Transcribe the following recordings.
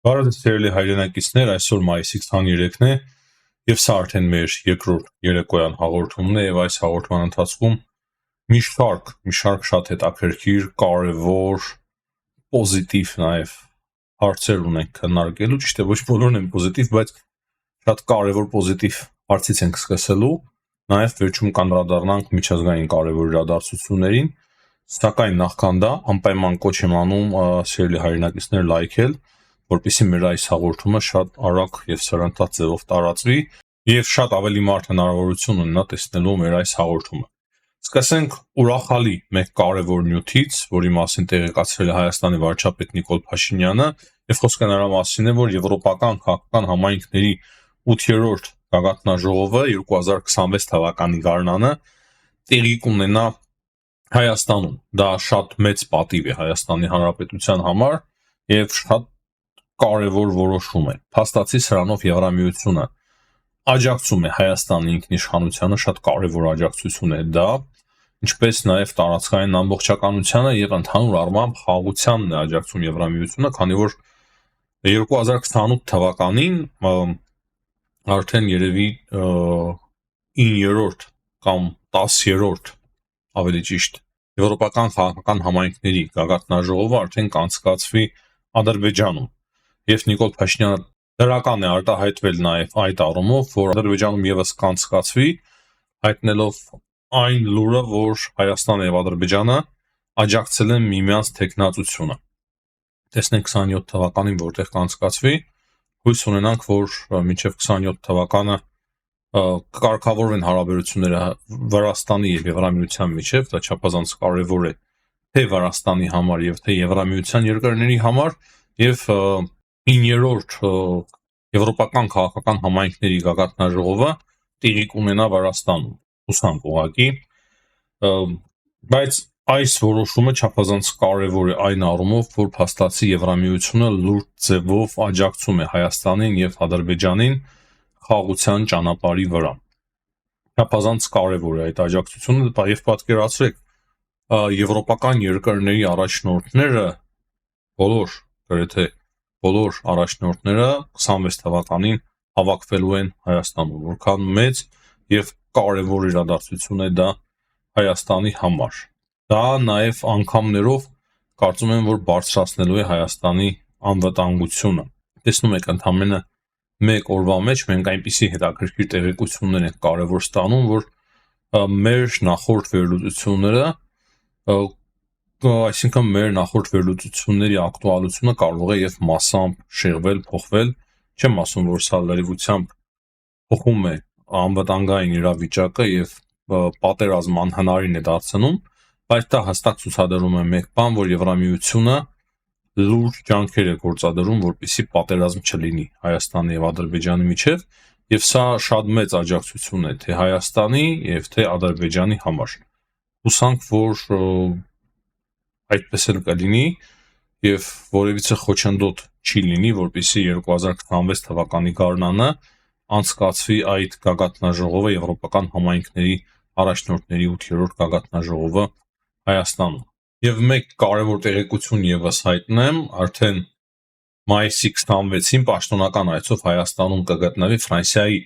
Բարև սիրելի հայրենակիցներ, այսօր մայիսի 23-ն է եւ սա արդեն մեր երկրորդ երեկոյան հաղորդումն է եւ այս հաղորդման ընթացքում մի շարք շատ հետաքրքիր, կարեւոր, պոզիտիվ նաեւ հարցեր ունենք քննարկելու, ճիշտ է ոչ բոլորն են պոզիտիվ, բայց շատ կարեւոր պոզիտիվ հարցից ենք սկսելու, նաեւ վերջում կանդրադառնանք միջազգային կարեւոր իրադարձություններին, սակայն նախքան դա անպայման կոչ եմ անում սիրելի հայրենակիցներ լայքել, որպեսզի մեր այս հաղորդումը շատ արագ եւ սրընթաց ձևով տարածվի եւ շատ ավելի մարդ հնարավորություն ունենա տեսնելու մեր այս հաղորդումը։ Սկսենք ուրախալի մեկ կարևոր նյութից, որի մասին տեղեկացրել է Հայաստանի վարչապետ Նիկոլ Փաշինյանը, եւ խոսքը նրա մասին է, որ Եվրոպական քաղաքական համայնքների 8-րդ գագաթնաժողովը 2026 թվականի գարնանը տեղի կունենա Հայաստանում։ Դա շատ մեծ պատիվ է Հայաստանի Հանրապետության համար եւ շատ կարևոր որոշում է։ Փաստացի սրանով Եվրամիությունը աջակցում է Հայաստանի ինքնիշխանությանը, շատ կարևոր աջակցություն է դա, ինչպես նաև տարածքային ամբողջականությանը եւ ընդհանուր առմամբ խաղաղությանն է աջակցում Եվրամիությունը, քանի որ 2028 թվականին արդեն երևի 9-րդ կամ 10-րդ, ավելի ճիշտ, Եվրոպական քաղաքական համայնքների գագաթնաժողովը արդեն կանցկացվի Ադրբեջանում։ Եվ Նիկոլ Փաշինյանը դրական է արտահայտվել նաև այդ առումով, որ Ադրբեջանում եւս կանցկացվի, հայտնելով այն լուրը, որ Հայաստանը եւ Ադրբեջանը աջակցել են միմյանց թեկնածությունը։ Տեսնենք 27 թվականին որտեղ կանցկացվի, հույս ունենանք, որ մինչև 27 թվականը կկարգավորվեն հարաբերությունները Վրաստանի եւ Եվրամիության միջև, դա չափազանց կարեւոր է թե Վրաստանի համար եւ թե Եվրամիության երկրների համար, եւ 9-րդ Եվրոպական քաղաքական համայնքների գագաթնաժողովը տեղի կունենա Վրաստանում, հուսանք ուղղակի, բայց այս որոշումը չափազանց կարևոր է այն առումով, որ փաստացի Եվրամիությունը լուրջ ձևով աջակցում է Հայաստանին եւ Ադրբեջանին խաղաղության ճանապարհի վրա։ Չափազանց կարևոր է այդ աջակցությունը եւ պատկերացրեք եվրոպական երկրների առաջնորդները գրեթե բոլոր առաջնորդները 26 թվականին հավաքվելու են Հայաստանում, որքան մեծ եւ կարևոր իրադարձություն է դա Հայաստանի համար։ Դա նաեւ անգամներով կարծում եմ, որ բարձրացնելու է Հայաստանի անվտանգությունը։ Տեսնում եք, ընդամենը մեկ օրվա մեջ մենք այնպիսի հետաքրքիր տեղեկություններ ենք կարևոր ստանում, որ մեր նախորդ վերլուծությունները, այսինքն մեր նախորդ վերլուծությունների ակտուալությունը կարող է եւ մասամբ շեղվել, փոխվել, չեմ ասում, որ սա լրիվությամբ փոխում է անվտանգային իրավիճակը եւ պատերազմ անհնարին է դարձնում, բայց դա հստակ ցուցադրում է մեկ բան, որ Եվրամիությունը լուրջ ջանքեր է գործադրում, որպեսզի պատերազմ չլինի Հայաստանի եւ Ադրբեջանի միջև, եւ սա շատ մեծ աջակցություն է թե Հայաստանի եւ թե Ադրբեջանի համար։ Հուսանք, որ այդպես էլ կլինի եւ որևիցե խոչընդոտ չի լինի, որպեսզի 2026 թվականի գարնանը անցկացվի այդ գագաթնաժողովը Եվրոպական համայնքների առաջնորդների 8-րդ գագաթնաժողովը Հայաստանում։ Եվ մեկ կարևոր տեղեկություն եւս հայտնեմ, արդեն մայիսի 26-ին պաշտոնական այցով Հայաստանում կգտնվի Ֆրանսիայի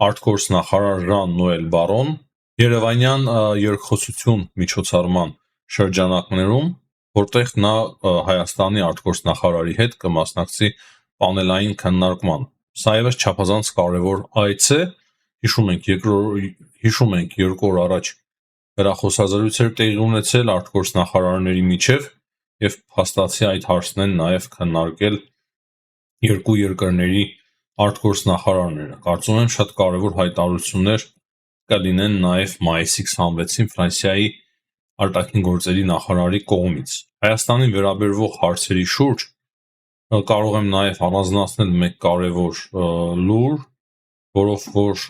արտգործնախարար Ժան-Նոել Բարոն Երևանյան երկխոսություն միջոցառման շրջանակներում, որտեղ նա Հայաստանի արտգործնախարարի հետ կմասնակցի պանելային քննարկման։ Սա եւս չափազանց կարևոր այց է, հիշում ենք 2 օր առաջ հեռախոսազրույցեր տեղի ունեցել արտգործնախարարների միջև եւ փաստացի այդ հարցն են նաեւ քննարկել երկու երկրների արտգործնախարարները։ Կարծում եմ շատ կարևոր հայտարարություններ կլինեն նաեւ մայիսի 26-ին Ֆրանսիայի արտաքին գործերի նախարարի կողմից։ Հայաստանին վերաբերվող հարցերի շուրջ կարող եմ նաեւ առանձնացնել մեկ կարևոր լուր, որով որ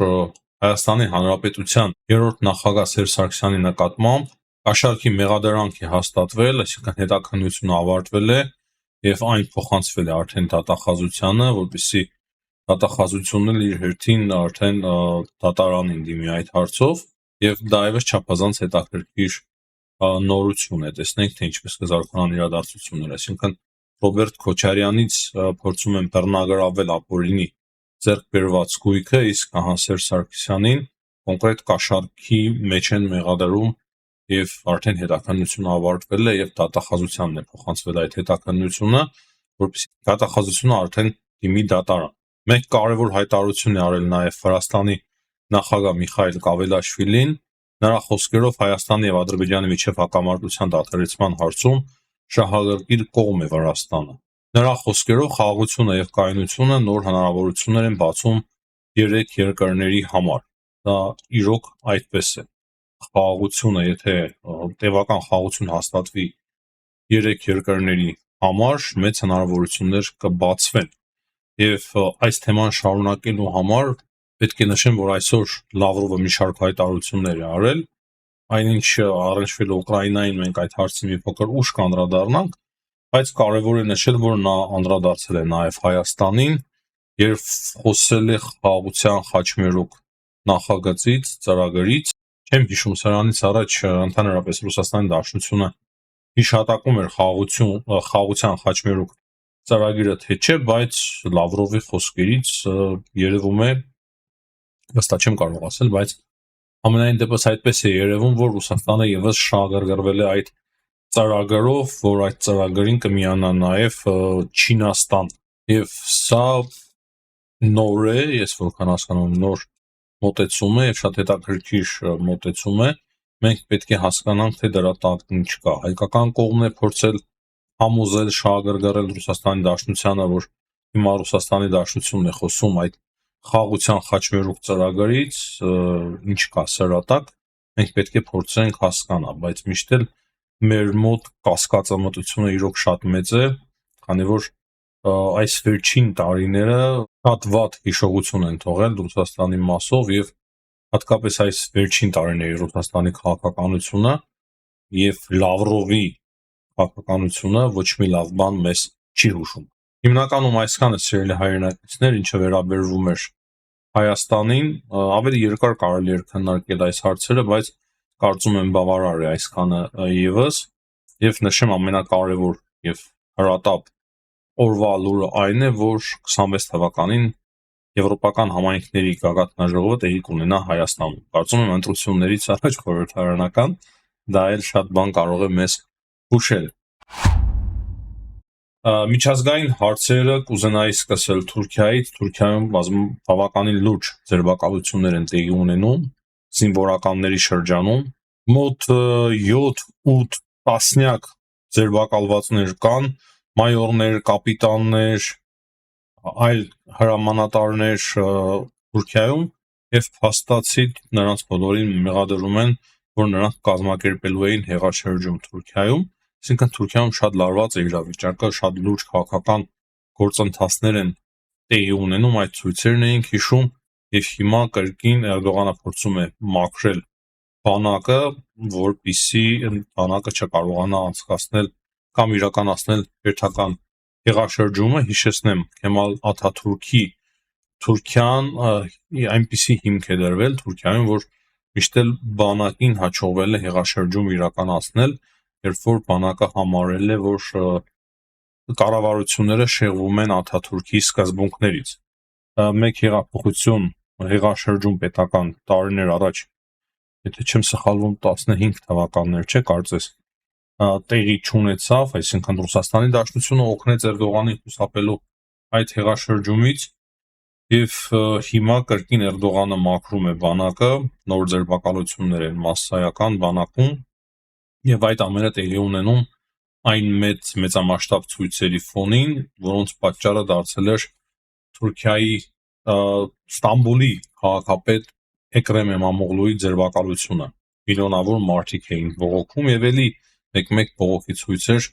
Հայաստանի Հանրապետության 3-րդ նախագահ Սերժ Սարգսյանի նկատմամբ կաշառքի մեղադրանք է հաստատվել, այսինքն հետաքննությունը ավարտվել է եւ այն փոխանցվել է արդեն դատախազությանը, որպեսզի դատախազությունն իր հերթին արդեն դատարանին դիմի այդ հարցով եւ դա եւս չափազանց հետաքրքիր նորություն է, տեսնենք թե ինչպես կզարգանան իրադարձությունները, այսինքն Ռոբերտ Քոչարյանից փորձում են բռնագրավել ապօրինի ձեռք բերված գույքը, իսկ Սերժ Սարգսյանին կոնկրետ կաշառքի մեջ են մեղադրում եւ արդեն հետաքննությունը ավարտվել է եւ դատախազությանն է փոխանցվել այդ հետաքննությունը, որպեսզի դատախազությունը արդեն դիմի դատարան։ Մեկ կարևոր հայտարարություն է արել նաեւ Վրաստանի նախագահ Միխայիլ Կավելաշվիլին, նրա խոսքերով Հայաստանի եւ Ադրբեջանի միջև հակամարտության դադարեցման հարցում շահագրգիռ կողմ է Վրաստանը։ Նրա խոսքերով խաղաղությունը եւ կայունությունը նոր հնարավորություններ են բացում երեք երկրների համար։ Դա իրոք այդպես է։ Խաղաղությունը, եթե տևական խաղաղություն հաստատվի երեք երկրների համար, մեծ հնարավորություններ կբացվեն։ Եվ այս թեման շարունակելու համար պետք է նշեմ, որ այսօր Լավրովը մի շարք հայտարարություններ է արել, այնինչ առնչվել է Ուկրաինային, մենք այդ հարցին մի փոքր ուշ կանդրադառնանք, բայց կարևոր է նշել, որ նա անդրադարձել է նաև Հայաստանին եւ խոսել է խաղաղության խաչմերուկ նախագծից, ծրագրից։ Չեմ հիշում սրանից առաջ ընդհանրապես Ռուսաստանի Դաշնությունը հիշատակում էր խաղաղության խաչմերուկ ծրագիրը թե չէ, բայց Լավրովի խոսքերից երևում է, վստահ չեմ կարող ասել, բայց ամենայն դեպս այդպես է երևում, որ Ռուսաստանը եւս շահագրգռվել է այդ ծրագրով, որ այդ ծրագրին կմիանա նաեւ Չինաստան։ Եվ սա նոր է, ես որքան հասկանում եմ, նոր մոտեցում է եւ շատ հետաքրքիր մոտեցում է։ Մենք պետք է հասկանանք, թե դրա տակ ինչ կա։ Հայկական կողմն է փորձել համոզել, շահագրգռել Ռուսաստանի Դաշնությանը, որ հիմա Ռուսաստանի Դաշնությունն է խոսում այդ խաղաղության խաչմերուկ ծրագրից, ինչ կա սրա տակ, մենք պետք է փորձենք հասկանալ, բայց միշտ էլ մեր մոտ կասկածամտությունը իրոք շատ մեծ է, քանի որ այս վերջին տարիները շատ վատ հիշողություն են թողել Ռուսաստանի մասով եւ հատկապես այս վերջին տարիների Ռուսաստանի քաղաքականությունը եւ Լավրովի քաղաքականությունը ոչ մի լավ բան մեզ չի հուշում։ Հիմնականում այսքանը սիրելի հայրենակիցներ, ինչը վերաբերվում էր Հայաստանին, ավելի երկար կարելի էր քննարկել այս հարցերը, բայց կարծում եմ բավարար է այսքանը եւս եւ նշեմ ամենակարևոր եւ հրատապ օրվա լուրը այն է, որ 26 թվականին Եվրոպական համայնքների գագաթնաժողովը տեղի կունենա Հայաստանում։ Կարծում եմ ընտրություններից առաջ խորհրդարանական դա էլ շատ բան կարող է մեզ հուշել։ Միջազգային հարցերը կուզենայի սկսել Թուրքիայից։ Թուրքիայում բավականին լուրջ ձերբակալություններ են տեղի ունենում զինվորականների շրջանում։ Մոտ 7-8 տասնյակ ձերբակալվածներ կան, մայորներ, կապիտաններ, այլ հրամանատարներ Թուրքիայում եւ փաստացի նրանց բոլորին մեղադրում են, որ նրանք կազմակերպելու էին հեղաշրջում Թուրքիայում, այսինքն Թուրքիայում շատ լարված է իրավիճակը, շատ լուրջ քաղաքական գործընթացներ են տեղի ունենում, այդ ցույցերն էինք հիշում եւ հիմա կրկին Էրդողանը փորձում է մաքրել բանակը, որպեսզի բանակը չկարողանա անցկացնել կամ իրականացնել հերթական հեղաշրջումը։ Հիշեցնեմ, Քեմալ Աթաթուրքի Թուրքիան այնպիսի հիմք է դրվել Թուրքիայում, որ միշտ էլ բանակին հաջողվել է հեղաշրջում իրականացնել, երբ որ բանակը համարել է, որ կառավարությունները շեղվում են Աթաթուրքի սկզբունքներից։ Մեկ հեղափոխություն, հեղաշրջում պետական տարիներ առաջ, եթե չեմ սխալվում 15 թվականներ չէ, կարծես տեղի չունեցավ, այսինքն Ռուսաստանի Դաշնությունը օգնեց Էրդողանին խուսափելու այդ հեղաշրջումից եւ հիմա կրկին Էրդողանը մաքրում է բանակը, նոր ձերբակալություններ են մասսայական բանակում եւ այդ ամենը տեղի ունենում այն մեծամասշտաբ ցույցերի ֆոնին, որոնց պատճառը դարձել էր Թուրքիայի Ստամբուլի քաղաքապետ Էկրեմ Էմամօղլուի ձերբակալությունը։ Միլիոնավոր մարդիկ էին բողոքում եւ էլի մեկ-մեկ բողոքի ցույցեր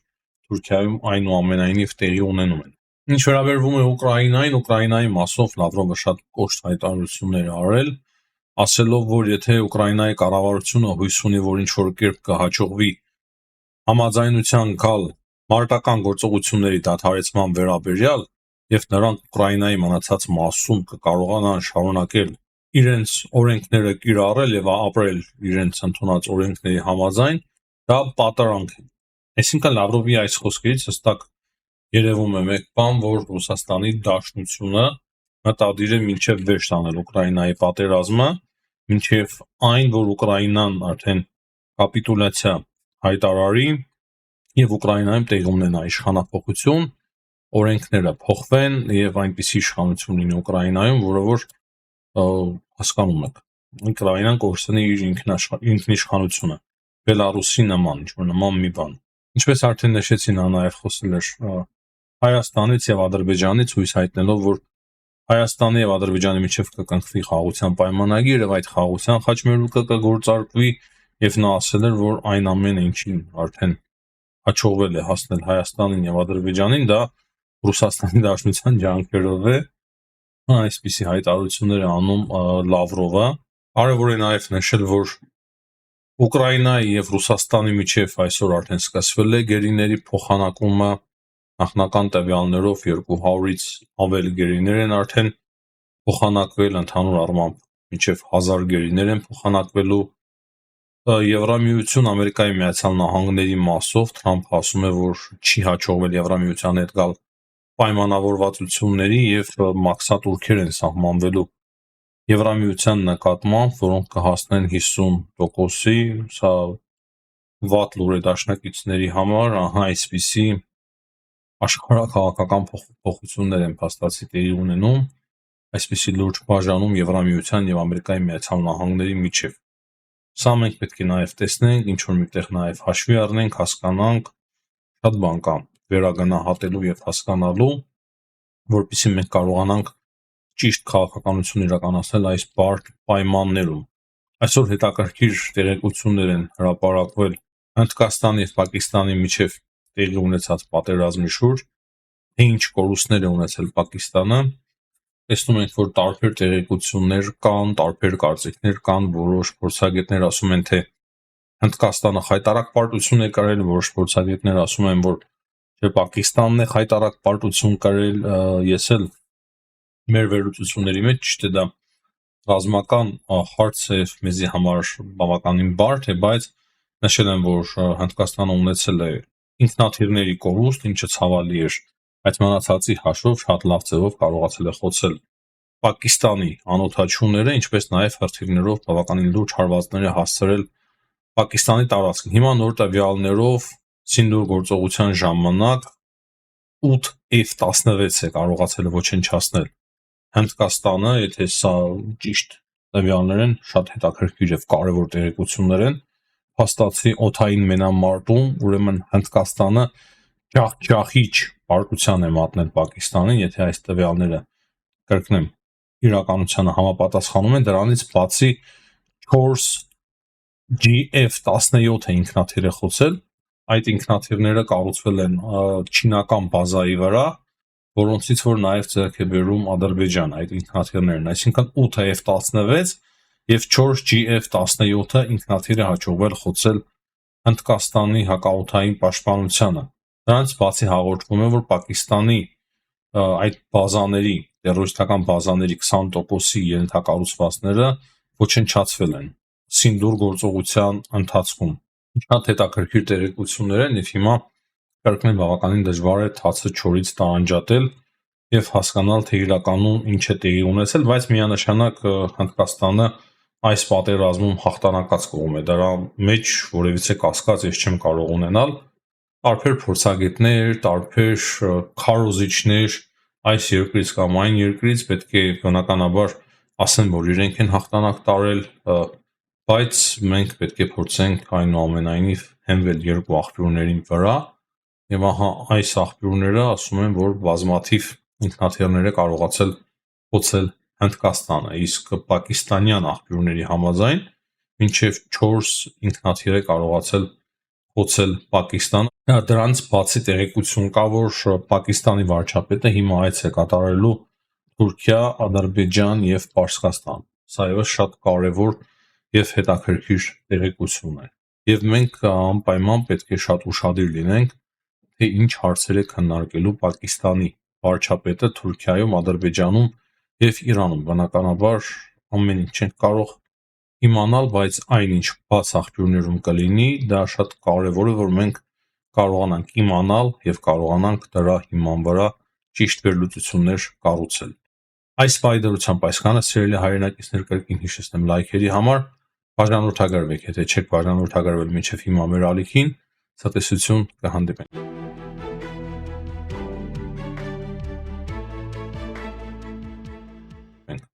Թուրքիայում այնուամենայնիվ տեղի ունենում են։ Ինչ վերաբերվում է Ուկրաինային, Ուկրաինայի մասով Լավրովը շատ կոշտ հայտարարություններ արել, ասելով, որ եթե Ուկրաինայի կառավարությունը հույս ունի, որ ինչ-որ կերպ կհաջողվի համաձայնության գալ մարտական գործողությունների դադարեցման վերաբերյալ եւ նրանք Ուկրաինայի մնացած մասում կկարողանան շարունակել իրենց օրենքները կիրառել եւ ապրել իրենց ընդունած օրենքների համաձայն, դա պատարանք է։ Այսինքն Լավրովի այս խոսքերից հստակ երևում է մեկ բան, որ Ռուսաստանի Դաշնությունը մտադիր է մինչև վերջ տանել Ուկրաինայի պատերազմը, մինչև այն, որ Ուկրաինան արդեն կապիտուլյացիա հայտարարի եւ Ուկրաինայում տեղի ունենա իշխանափոխություն, օրենքները փոխվեն եւ այնպիսի իշխանություն լինի Ուկրաինայում, որը որ հասկանում եք, Ուկրաինան կորցնի իր ինքնիշխանությունը, Բելարուսի նման, ինչ-որ նման մի բան։ Ինչպես արդեն նշեցի, նա նաեւ խոսել էր Հայաստանից եւ Ադրբեջանից, հույս հայտնելով, որ Հայաստանի եւ Ադրբեջանի միջև կկնքվի խաղաղության պայմանագիր եւ այդ խաղաղության խաչմերուկը կգործարկվի, եւ նա ասել էր, որ այն ամենը, ինչին արդեն հաջողվել է հասնել Հայաստանին եւ Ադրբեջանին, դա Ռուսաստանի Դաշնության ջանքերով է։ Այսպիսի հայտարարություններ է անում Լավրովը։ Կարևոր է նաեւ նշել, որ Ուկրաինայի եւ Ռուսաստանի միջև այսօր արդեն սկսվել է գերիների փոխանակումը, նախնական տվյալներով 200-ից ավելի գերիներ են արդեն փոխանակվել, ընդհանուր առմամբ մինչև 1000 գերիներ են փոխանակվելու։ Եվրամիություն Ամերիկայի Միացյալ Նահանգների մասով Թրամփը ասում է, որ չի հաջողվել Եվրամիության հետ գալ պայմանավորվածությունների եւ մաքսատուրքեր են սահմանվելու Եվրամիության նկատմամբ, որոնք կհասնեն 50%-ի, սա վատ լուր է դաշնակիցների համար, այսպիսի աշխարհաքաղաքական փոփոխություններ են փաստացի տեղի ունենում, այսպիսի լուրջ բաժանում Եվրամիության եւ Ամերիկայի Միացյալ Նահանգների միջև։ Սա մենք պետք է նաեւ տեսնենք, ինչ որ միտեղ նաեւ հաշվի առնենք, հասկանանք, շատ բան կա վերագնահատելու եւ հասկանալու, որպեսզի մենք կարողանանք ճիշտ քաղաքականություն իրականացնել այս բարդ պայմաններում։ Այսօր հետաքրքիր տեղեկություններ են հրապարակվել Հնդկաստանի եւ Պակիստանի միջև տեղի ունեցած պատերազմի շուրջ, թե ինչ կորուստներ է ունեցել Պակիստանը։ Տեսնում ենք, որ տարբեր տեղեկություններ կան, տարբեր կարծիքներ կան, որոշ փորձագետներ ասում են, թե Հնդկաստանը խայտարակ պարտություն է կրել, որոշ փորձագետներ ասում են, որ Պակիստանն է խայտարակ պարտություն կրել, ես էլ մեր վերլուծությունների մեջ ճիշտ է դա ռազմական հարց է մեզի համար բավականին բարդ է, բայց նշել եմ, որ Հնդկաստանը ունեցել է ինքնաթիռների կորուստ, ինչը ցավալի էր, բայց մնացածի հաշվով շատ լավ ձևով կարողացել է խոցել Պակիստանի անօդաչուները, ինչպես նաև հրթիռներով բավականին լուրջ հարվածներ է հասցրել Պակիստանի տարածքին։ Հիմա նոր տվյալներով Սինդուր գործողության ժամանակ 8 F-16 է կարողացել ոչնչացնել Հնդկաստանը, եթե սա ճիշտ տվյալներ են, շատ հետաքրքիր եւ կարեւոր տեղեկություններ են, փաստացի օդային մենամարտում, ուրեմն Հնդկաստանը ջախջախիչ պարտության է մատնել Պակիստանին, եթե այս տվյալները կրկնեմ իրականությանը համապատասխանում են, դրանից բացի 4 GF-17 է ինքնաթիռ է խոցել, այդ ինքնաթիռները կառուցվել են չինական բազայի վրա, որոնցից որ նաև ձեռք է բերում Ադրբեջան այդ ինքնաթիռներն, այսինքն 8 F-16 եւ 4 GF-17-ը ինքնաթիռը հաջողվել խոցել Հնդկաստանի հակաօդային պաշտպանությանը։ Դրանից բացի հաղորդվում է, որ Պակիստանի այդ բազաների, տերորիստական բազաների 20%-ի ենթակառուցվածքները ոչնչացվել են Սինդուր գործողության ընթացքում։ Շատ հետաքրքիր տեղեկություններ են եւ հիմա կրկնեմ բավականին դժվար է թացը չորից տարանջատել եւ հասկանալ, թե իրականում ինչ է տեղի ունեցել, բայց միանշանակ Հնդկաստանը այս պատերազմում հաղթանակած կողմ է, դրա մեջ որևիցե կասկած ես չեմ կարող ունենալ։ Տարբեր փորձագետներ, տարբեր քարոզիչներ այս երկրից կամ այն երկրից պետք է բնականաբար ասեն, որ իրենք են հաղթանակ տարել, բայց մենք պետք է փորձենք այնուամենայնիվ հենվել երկու աղբյուրների վրա եւ ահա այս աղբյուրները ասում են, որ բազմաթիվ ինքնաթիռներ է կարողացել խոցել Հնդկաստանը, իսկ պակիստանյան աղբյուրների համաձայն մինչև 4 ինքնաթիռ է կարողացել խոցել Պակիստանը։ Դրանից բացի տեղեկություն կա, որ Պակիստանի վարչապետը հիմա այց է կատարելու Թուրքիա, Ադրբեջան եւ Պարսկաստան։ Սա եւս շատ կարեւոր եւ հետաքրքիր տեղեկություն է։ Եվ մենք անպայման պետք է շատ ուշադիր լինենք, թե ինչ հարցեր է քննարկելու Պակիստանի վարչապետը Թուրքիայում, Ադրբեջանում եւ Իրանում։ Բնականաբար ամեն ինչ չենք կարող իմանալ, բայց այնինչ բաց աղբյուրներում կլինի, դա շատ կարեւոր է, որ մենք կարողանանք իմանալ եւ կարողանանք դրա հիման վրա ճիշտ վերլուծություններ կառուցել։ Այս պայդրությամբ այսքանը, սիրելի հայրենակիցներ, կրկին հիշեցնեմ լայքերի համար, բաժանորդագրվեք, եթե չեք բաժանորդագրվել մինչև հիմա մեր ալիքին, ցտեսություն, կհանդիպենք։